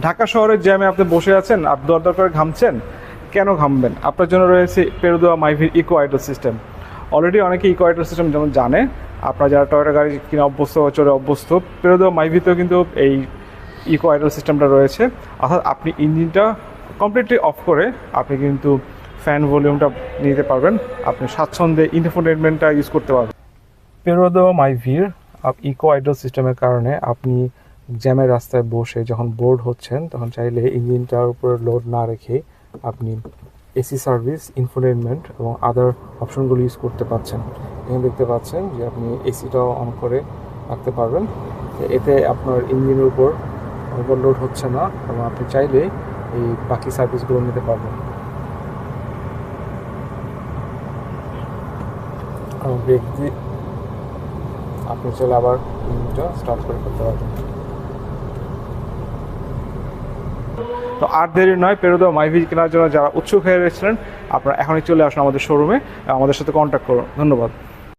ঢাকা শহরের জ্যামে আপনি বসে আছেন, আপনি দরদর করে ঘামছেন, কেন ঘামবেন? আপনার জন্য রয়েছে পেরুদোয়া মাইভির ইকো আইডল সিস্টেম। অলরেডি অনেকে ইকো আইডল সিস্টেম যেমন জানে, আপনারা যারা টয়োটা গাড়ি কিনে অভ্যস্ত বা চড়ে অভ্যস্ত, পেরুদোয়া মাইভিতেও কিন্তু এই ইকো আইডল সিস্টেমটা রয়েছে। অর্থাৎ আপনি ইঞ্জিনটা কমপ্লিটলি অফ করে আপনি কিন্তু ফ্যান ভলিউমটা নিতে পারবেন, আপনি স্বাচ্ছন্দ্যে ইনফোটেনমেন্টটা ইউজ করতে পারবেন। পেরোদো মাইভির ইকো আইডল সিস্টেমের কারণে আপনি জ্যামের রাস্তায় বসে যখন বোর্ড হচ্ছেন তখন চাইলে ইঞ্জিনটার উপর লোড না রেখে আপনি এসি সার্ভিস, ইনফোটেনমেন্ট এবং আদার অপশনগুলো ইউজ করতে পারছেন। এখানে দেখতে পাচ্ছেন যে আপনি এসিটাও অন করে রাখতে পারবেন, এতে আপনার ইঞ্জিনের উপর ওভারলোড হচ্ছে না এবং আপনি চাইলে এই বাকি সার্ভিসগুলো নিতে পারবেন। ব্রেক দিয়ে আপনি চাইলে আবার ইঞ্জিনটা স্টার্ট করে করতে পারবেন। তো আর দেরি নয়, পেরোদোয়া মাইভি কেনার জন্য যারা উৎসুক হয়ে রয়েছিলেন আপনারা এখনই চলে আসুন আমাদের শোরুমে, আমাদের সাথে কন্ট্যাক্ট করুন। ধন্যবাদ।